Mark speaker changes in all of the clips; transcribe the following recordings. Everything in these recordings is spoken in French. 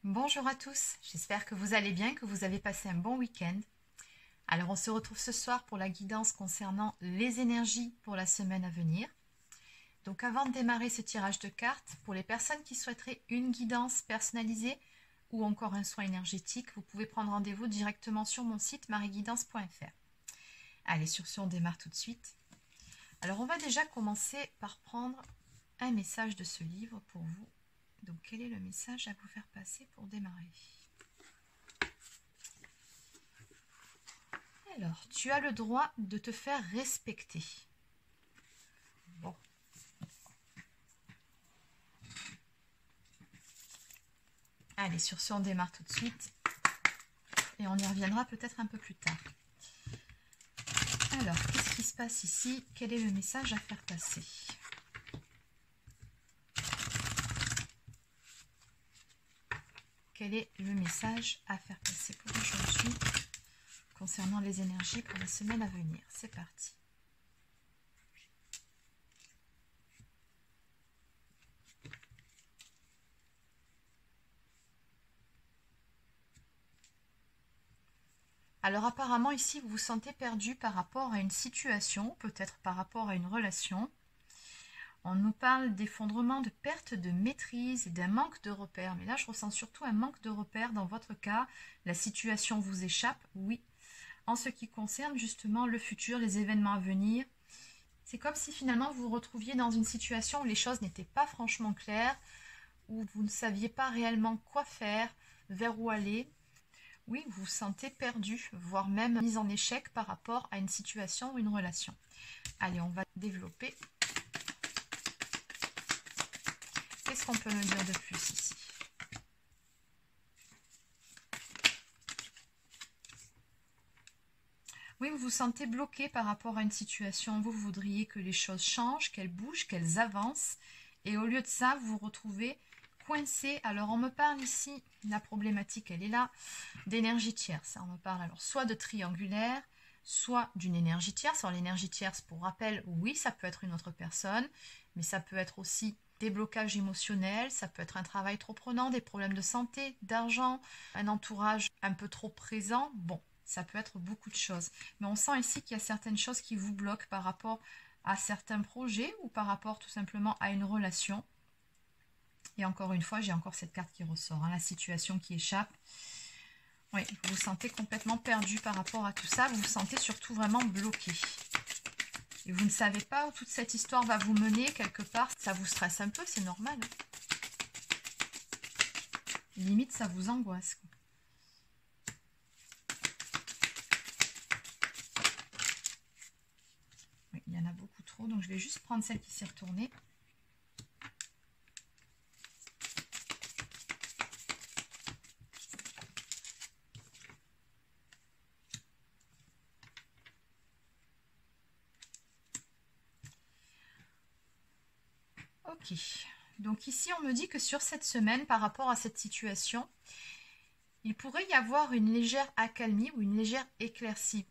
Speaker 1: Bonjour à tous, j'espère que vous allez bien, que vous avez passé un bon week-end. Alors on se retrouve ce soir pour la guidance concernant les énergies pour la semaine à venir. Donc avant de démarrer ce tirage de cartes, pour les personnes qui souhaiteraient une guidance personnalisée ou encore un soin énergétique, vous pouvez prendre rendez-vous directement sur mon site marieguidance.fr. Allez, sur ce, on démarre tout de suite. Alors on va déjà commencer par prendre un message de ce livre pour vous. Donc, quel est le message à vous faire passer pour démarrer? Alors, tu as le droit de te faire respecter. Bon. Allez, sur ce, on démarre tout de suite. Et on y reviendra peut-être un peu plus tard. Alors, qu'est-ce qui se passe ici? Quel est le message à faire passer? Quel est le message à faire passer pour aujourd'hui concernant les énergies pour la semaine à venir? C'est parti. Alors apparemment ici, vous vous sentez perdu par rapport à une situation, peut-être par rapport à une relation. On nous parle d'effondrement, de perte de maîtrise et d'un manque de repères. Mais là, je ressens surtout un manque de repères dans votre cas. La situation vous échappe, oui. En ce qui concerne justement le futur, les événements à venir, c'est comme si finalement vous vous retrouviez dans une situation où les choses n'étaient pas franchement claires, où vous ne saviez pas réellement quoi faire, vers où aller. Oui, vous vous sentez perdu, voire même mis en échec par rapport à une situation ou une relation. Allez, on va développer. Qu'est-ce qu'on peut me dire de plus ici? Oui, vous vous sentez bloqué par rapport à une situation. Vous voudriez que les choses changent, qu'elles bougent, qu'elles avancent. Et au lieu de ça, vous vous retrouvez coincé. Alors, on me parle ici, la problématique, elle est là, d'énergie tierce. On me parle alors soit de triangulaire, soit d'une énergie tierce. Alors, l'énergie tierce, pour rappel, oui, ça peut être une autre personne, mais ça peut être aussi des blocages émotionnels, ça peut être un travail trop prenant, des problèmes de santé, d'argent, un entourage un peu trop présent. Bon, ça peut être beaucoup de choses. Mais on sent ici qu'il y a certaines choses qui vous bloquent par rapport à certains projets ou par rapport tout simplement à une relation. Et encore une fois, j'ai encore cette carte qui ressort, hein, la situation qui échappe. Oui, vous vous sentez complètement perdu par rapport à tout ça. Vous vous sentez surtout vraiment bloqué. Et vous ne savez pas où toute cette histoire va vous mener quelque part. Ça vous stresse un peu, c'est normal. Limite, ça vous angoisse. Oui, il y en a beaucoup trop, donc je vais juste prendre celle qui s'est retournée. Ok, donc ici on me dit que sur cette semaine, par rapport à cette situation, il pourrait y avoir une légère accalmie ou une légère éclaircie.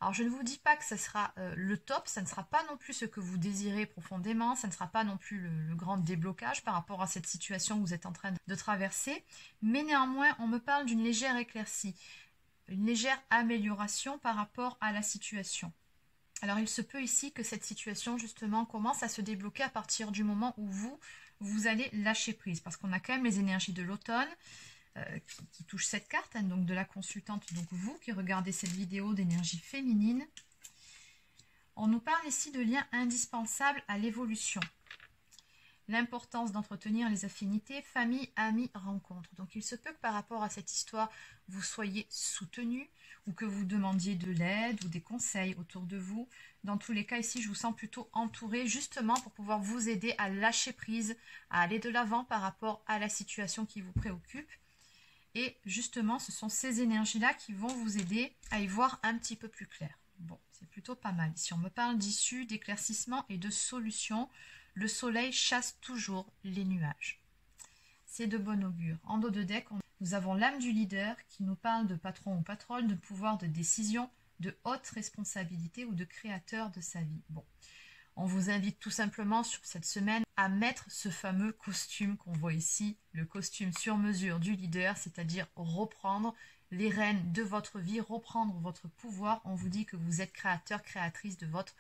Speaker 1: Alors je ne vous dis pas que ce sera le top, ça ne sera pas non plus ce que vous désirez profondément, ça ne sera pas non plus le grand déblocage par rapport à cette situation que vous êtes en train de traverser, mais néanmoins on me parle d'une légère éclaircie, une légère amélioration par rapport à la situation. Alors il se peut ici que cette situation justement commence à se débloquer à partir du moment où vous allez lâcher prise, parce qu'on a quand même les énergies de l'automne qui touchent cette carte, hein, donc de la consultante, donc vous qui regardez cette vidéo d'énergie féminine. On nous parle ici de liens indispensables à l'évolution. L'importance d'entretenir les affinités, famille, amis, rencontres. Donc il se peut que par rapport à cette histoire, vous soyez soutenu ou que vous demandiez de l'aide ou des conseils autour de vous. Dans tous les cas, ici, je vous sens plutôt entouré justement pour pouvoir vous aider à lâcher prise, à aller de l'avant par rapport à la situation qui vous préoccupe. Et justement, ce sont ces énergies-là qui vont vous aider à y voir un petit peu plus clair. Bon, c'est plutôt pas mal. Ici, on me parle d'issue, d'éclaircissement et de solution. Le soleil chasse toujours les nuages. C'est de bon augure. En dos de deck, nous avons l'âme du leader qui nous parle de patron ou patronne, de pouvoir de décision, de haute responsabilité ou de créateur de sa vie. Bon, On vous invite tout simplement sur cette semaine à mettre ce fameux costume qu'on voit ici, le costume sur mesure du leader, c'est-à-dire reprendre les rênes de votre vie, reprendre votre pouvoir. On vous dit que vous êtes créateur, créatrice de votre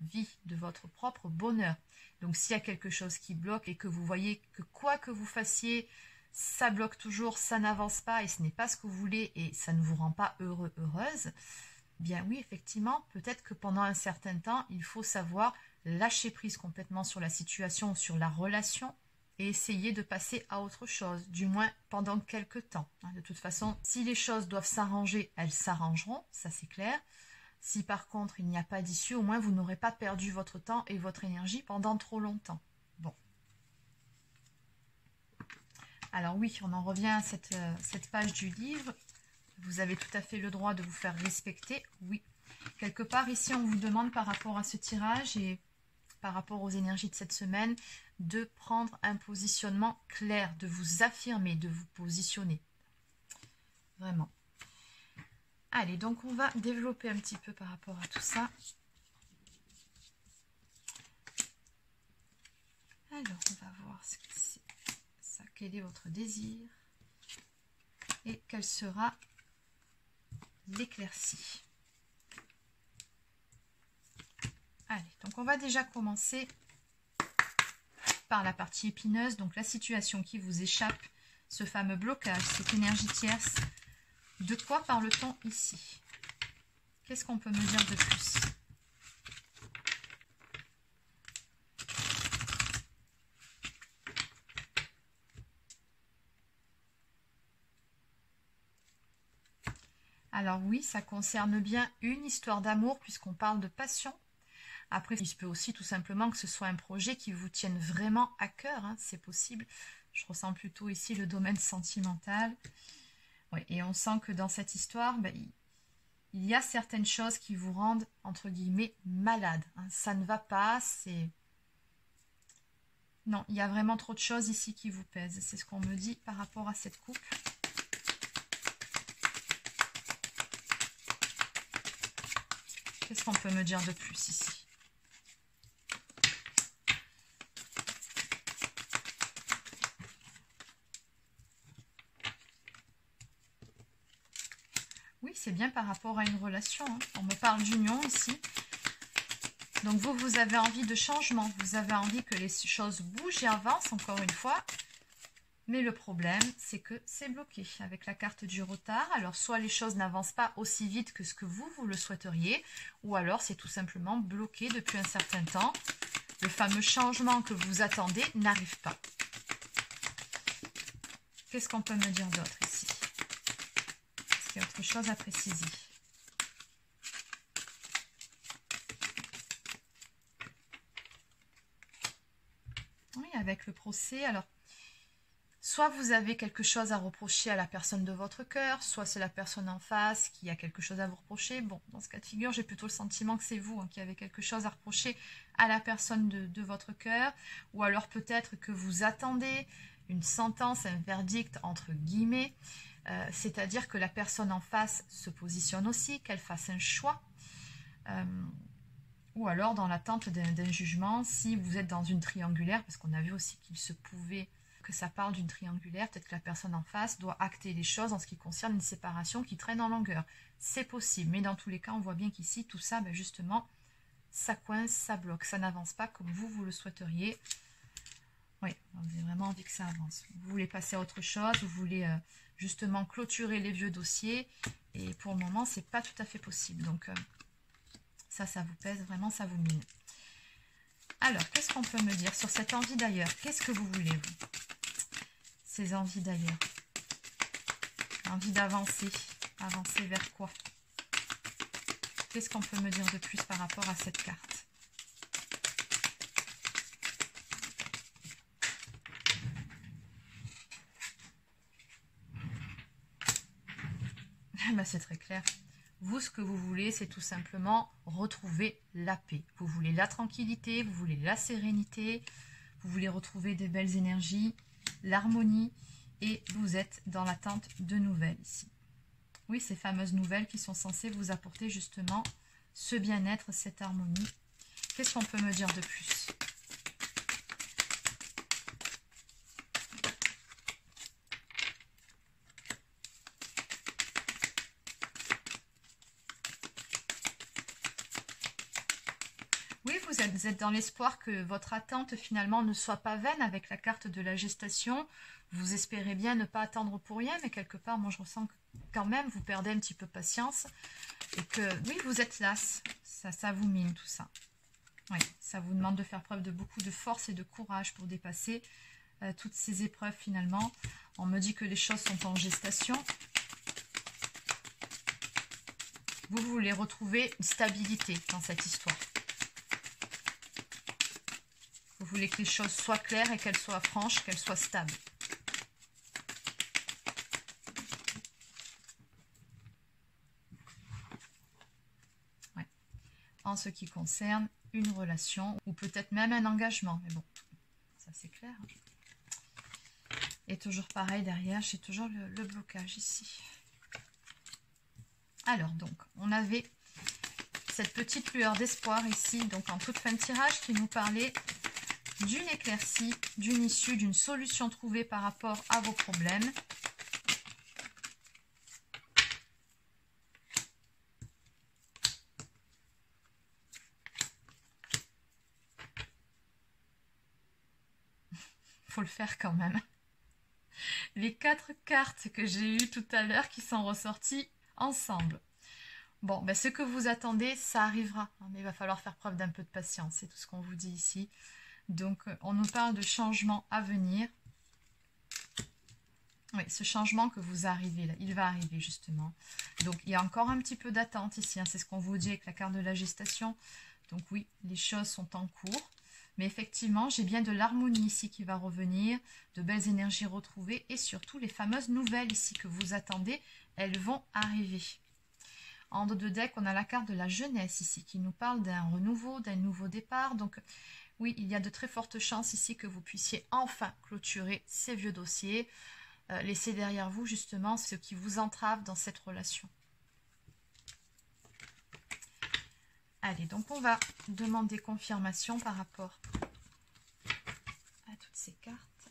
Speaker 1: vie, de votre propre bonheur. Donc s'il y a quelque chose qui bloque et que vous voyez que quoi que vous fassiez, ça bloque toujours, ça n'avance pas et ce n'est pas ce que vous voulez et ça ne vous rend pas heureux, heureuse, bien oui, effectivement, peut-être que pendant un certain temps, il faut savoir lâcher prise complètement sur la situation, sur la relation et essayer de passer à autre chose, du moins pendant quelques temps. De toute façon, si les choses doivent s'arranger, elles s'arrangeront, ça c'est clair. Si par contre il n'y a pas d'issue, au moins vous n'aurez pas perdu votre temps et votre énergie pendant trop longtemps. Bon. Alors oui, on en revient à cette page du livre. Vous avez tout à fait le droit de vous faire respecter, oui. Quelque part ici, on vous demande par rapport à ce tirage et par rapport aux énergies de cette semaine, de prendre un positionnement clair, de vous affirmer, de vous positionner. Vraiment. Allez, donc on va développer un petit peu par rapport à tout ça. Alors, on va voir ce que c'est ça. Quel est votre désir et quelle sera l'éclaircie. Allez, donc on va déjà commencer par la partie épineuse, donc la situation qui vous échappe, ce fameux blocage, cette énergie tierce. De quoi parle-t-on ici? Qu'est-ce qu'on peut me dire de plus? Alors oui, ça concerne bien une histoire d'amour puisqu'on parle de passion. Après, il se peut aussi tout simplement que ce soit un projet qui vous tienne vraiment à cœur, hein, c'est possible. Je ressens plutôt ici le domaine sentimental. Oui, et on sent que dans cette histoire, il y a certaines choses qui vous rendent, entre guillemets, malade. Hein. Ça ne va pas, c'est... Non, il y a vraiment trop de choses ici qui vous pèsent. C'est ce qu'on me dit par rapport à cette coupe. Qu'est-ce qu'on peut me dire de plus ici? Oui, c'est bien par rapport à une relation. Hein. On me parle d'union ici. Donc vous avez envie de changement. Vous avez envie que les choses bougent et avancent, encore une fois. Mais le problème, c'est que c'est bloqué avec la carte du retard. Alors, soit les choses n'avancent pas aussi vite que ce que vous le souhaiteriez, ou alors c'est tout simplement bloqué depuis un certain temps. Le fameux changement que vous attendez n'arrive pas. Qu'est-ce qu'on peut me dire d'autre ici? Est-ce qu'il y a autre chose à préciser? Oui, avec le procès, alors... Soit vous avez quelque chose à reprocher à la personne de votre cœur, soit c'est la personne en face qui a quelque chose à vous reprocher. Bon, dans ce cas de figure, j'ai plutôt le sentiment que c'est vous qui avez quelque chose à reprocher à la personne de votre cœur. Ou alors peut-être que vous attendez une sentence, un verdict entre guillemets. C'est-à-dire que la personne en face se positionne aussi, qu'elle fasse un choix. Ou alors dans l'attente d'un jugement, si vous êtes dans une triangulaire, parce qu'on a vu aussi qu'il se pouvait... que ça parle d'une triangulaire, peut-être que la personne en face doit acter les choses en ce qui concerne une séparation qui traîne en longueur. C'est possible, mais dans tous les cas, on voit bien qu'ici, tout ça, justement, ça coince, ça bloque, ça n'avance pas comme vous le souhaiteriez. Oui, vous avez vraiment envie que ça avance. Vous voulez passer à autre chose, vous voulez justement clôturer les vieux dossiers, et pour le moment, c'est pas tout à fait possible. Donc, ça vous pèse, vraiment, ça vous mine. Alors, qu'est-ce qu'on peut me dire sur cette envie d'ailleurs? Qu'est-ce que vous voulez, vous? Ces envies d'ailleurs. Envie d'avancer. Avancer vers quoi? Qu'est-ce qu'on peut me dire de plus par rapport à cette carte? C'est très clair. Vous, ce que vous voulez, c'est tout simplement retrouver la paix. Vous voulez la tranquillité, vous voulez la sérénité, vous voulez retrouver de belles énergies, l'harmonie, et vous êtes dans l'attente de nouvelles ici. Oui, ces fameuses nouvelles qui sont censées vous apporter justement ce bien-être, cette harmonie. Qu'est-ce qu'on peut me dire de plus? Oui, vous êtes dans l'espoir que votre attente finalement ne soit pas vaine avec la carte de la gestation. Vous espérez bien ne pas attendre pour rien, mais quelque part, moi je ressens que quand même vous perdez un petit peu patience et que oui, vous êtes lasse. Ça vous mine tout ça. Oui, ça vous demande de faire preuve de beaucoup de force et de courage pour dépasser toutes ces épreuves finalement. On me dit que les choses sont en gestation. Vous voulez retrouver une stabilité dans cette histoire. Vous voulez que les choses soient claires et qu'elles soient franches, qu'elles soient stables. Ouais. En ce qui concerne une relation ou peut-être même un engagement. Mais bon, ça c'est clair. Et toujours pareil derrière, j'ai toujours le blocage ici. Alors donc, on avait cette petite lueur d'espoir ici, donc en toute fin de tirage, qui nous parlait d'une éclaircie, d'une issue, d'une solution trouvée par rapport à vos problèmes. Faut le faire quand même. Les 4 cartes que j'ai eues tout à l'heure qui sont ressorties ensemble. Bon, ben ce que vous attendez, ça arrivera. Mais il va falloir faire preuve d'un peu de patience, c'est tout ce qu'on vous dit ici. Donc, on nous parle de changement à venir. Oui, ce changement que vous arrivez là, il va arriver justement. Donc, il y a encore un petit peu d'attente ici. Hein, c'est ce qu'on vous dit avec la carte de la gestation. Donc oui, les choses sont en cours. Mais effectivement, j'ai bien de l'harmonie ici qui va revenir, de belles énergies retrouvées et surtout les fameuses nouvelles ici que vous attendez, elles vont arriver. En dos de deck, on a la carte de la jeunesse ici qui nous parle d'un renouveau, d'un nouveau départ. Donc oui, il y a de très fortes chances ici que vous puissiez enfin clôturer ces vieux dossiers, laisser derrière vous justement ce qui vous entrave dans cette relation. Allez, donc on va demander confirmation par rapport à toutes ces cartes.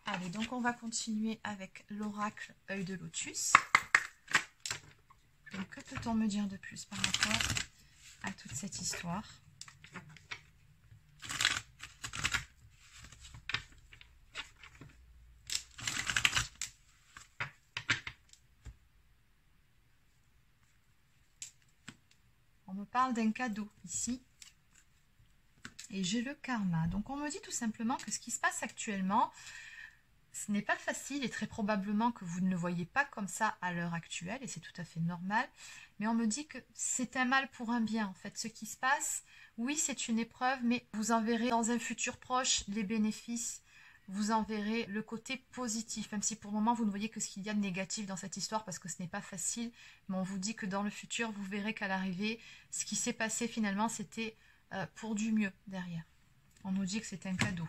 Speaker 1: Allez, donc on va continuer avec l'oracle œil de lotus. Donc que peut-on me dire de plus par rapport à toute cette histoire? On me parle d'un cadeau ici. Et j'ai le karma. Donc on me dit tout simplement que ce qui se passe actuellement, ce n'est pas facile et très probablement que vous ne le voyez pas comme ça à l'heure actuelle et c'est tout à fait normal. Mais on me dit que c'est un mal pour un bien en fait. Ce qui se passe, oui c'est une épreuve, mais vous en verrez dans un futur proche les bénéfices. Vous en verrez le côté positif, même si pour le moment vous ne voyez que ce qu'il y a de négatif dans cette histoire parce que ce n'est pas facile. Mais on vous dit que dans le futur, vous verrez qu'à l'arrivée, ce qui s'est passé finalement, c'était pour du mieux derrière. On nous dit que c'est un cadeau.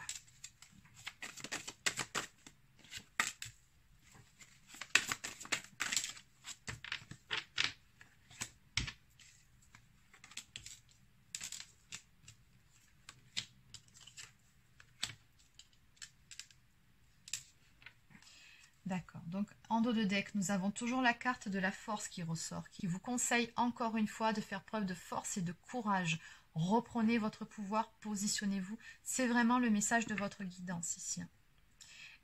Speaker 1: D'accord, donc en dos de deck, nous avons toujours la carte de la force qui ressort, qui vous conseille encore une fois de faire preuve de force et de courage. Reprenez votre pouvoir, positionnez-vous. C'est vraiment le message de votre guidance ici.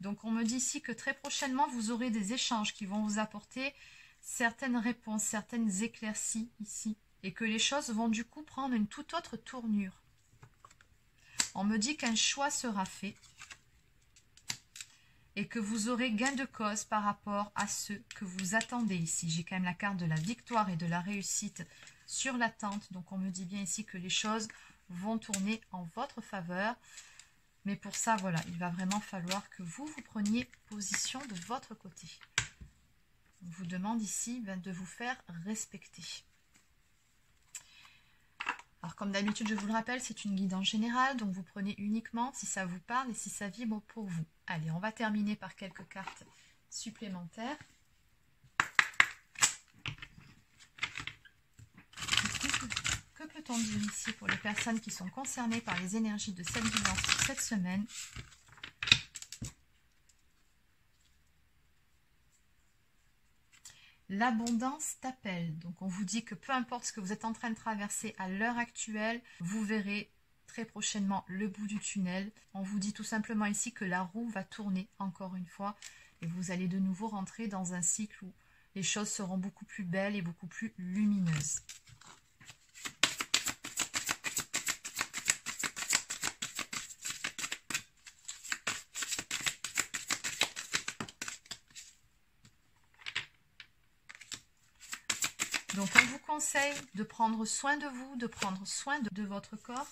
Speaker 1: Donc on me dit ici que très prochainement, vous aurez des échanges qui vont vous apporter certaines réponses, certaines éclaircies ici. Et que les choses vont du coup prendre une toute autre tournure. On me dit qu'un choix sera fait. Et que vous aurez gain de cause par rapport à ce que vous attendez ici. J'ai quand même la carte de la victoire et de la réussite sur l'attente. Donc on me dit bien ici que les choses vont tourner en votre faveur. Mais pour ça, voilà, il va vraiment falloir que vous preniez position de votre côté. On vous demande ici de vous faire respecter. Alors comme d'habitude, je vous le rappelle, c'est une guidance générale, donc vous prenez uniquement si ça vous parle et si ça vibre pour vous. Allez, on va terminer par quelques cartes supplémentaires. que peut-on dire ici pour les personnes qui sont concernées par les énergies de cette guidance pour cette semaine? L'abondance t'appelle. Donc on vous dit que peu importe ce que vous êtes en train de traverser à l'heure actuelle, vous verrez très prochainement le bout du tunnel. On vous dit tout simplement ici que la roue va tourner encore une fois et vous allez de nouveau rentrer dans un cycle où les choses seront beaucoup plus belles et beaucoup plus lumineuses. Donc on vous conseille de prendre soin de vous, de prendre soin de votre corps.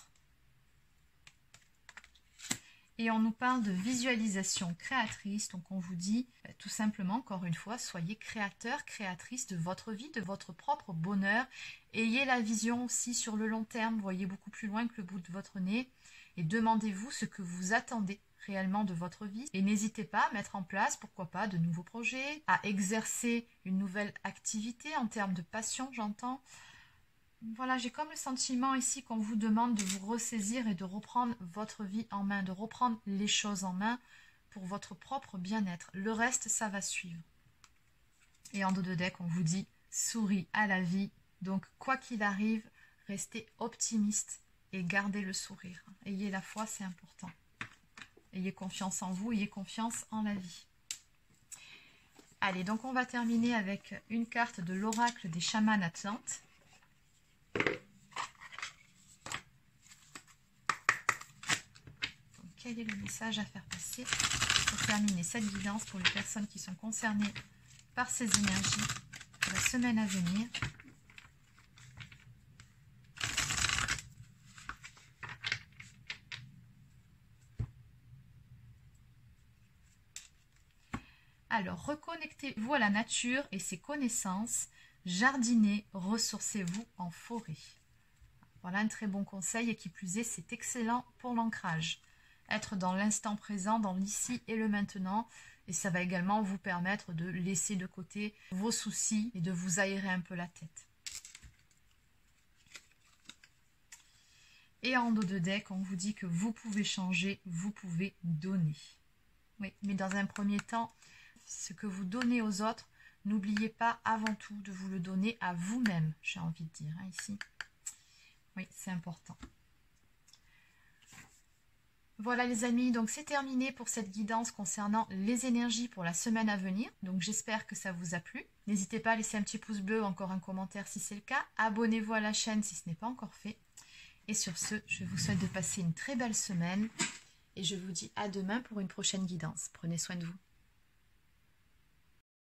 Speaker 1: Et on nous parle de visualisation créatrice. Donc on vous dit tout simplement, encore une fois, soyez créateur, créatrice de votre vie, de votre propre bonheur. Ayez la vision aussi sur le long terme, voyez beaucoup plus loin que le bout de votre nez. Et demandez-vous ce que vous attendez réellement de votre vie. Et n'hésitez pas à mettre en place, pourquoi pas, de nouveaux projets, à exercer une nouvelle activité en termes de passion, j'entends. Voilà, j'ai comme le sentiment ici qu'on vous demande de vous ressaisir et de reprendre votre vie en main, de reprendre les choses en main pour votre propre bien-être. Le reste, ça va suivre. Et en dos de deck, on vous dit souris à la vie. Donc, quoi qu'il arrive, restez optimiste et gardez le sourire. Ayez la foi, c'est important. Ayez confiance en vous, ayez confiance en la vie. Allez, donc on va terminer avec une carte de l'oracle des chamans atlantes. Donc, quel est le message à faire passer pour terminer cette guidance pour les personnes qui sont concernées par ces énergies pour la semaine à venir? Alors, reconnectez-vous à la nature et ses connaissances. Jardinez, ressourcez-vous en forêt. Voilà un très bon conseil et qui plus est, c'est excellent pour l'ancrage. Être dans l'instant présent, dans l'ici et le maintenant. Et ça va également vous permettre de laisser de côté vos soucis et de vous aérer un peu la tête. Et en dos de deck, on vous dit que vous pouvez changer, vous pouvez donner. Oui, mais dans un premier temps, ce que vous donnez aux autres, n'oubliez pas avant tout de vous le donner à vous-même, j'ai envie de dire, ici. Oui, c'est important. Voilà les amis, donc c'est terminé pour cette guidance concernant les énergies pour la semaine à venir. Donc j'espère que ça vous a plu. N'hésitez pas à laisser un petit pouce bleu ou encore un commentaire si c'est le cas. Abonnez-vous à la chaîne si ce n'est pas encore fait. Et sur ce, je vous souhaite de passer une très belle semaine. Et je vous dis à demain pour une prochaine guidance. Prenez soin de vous.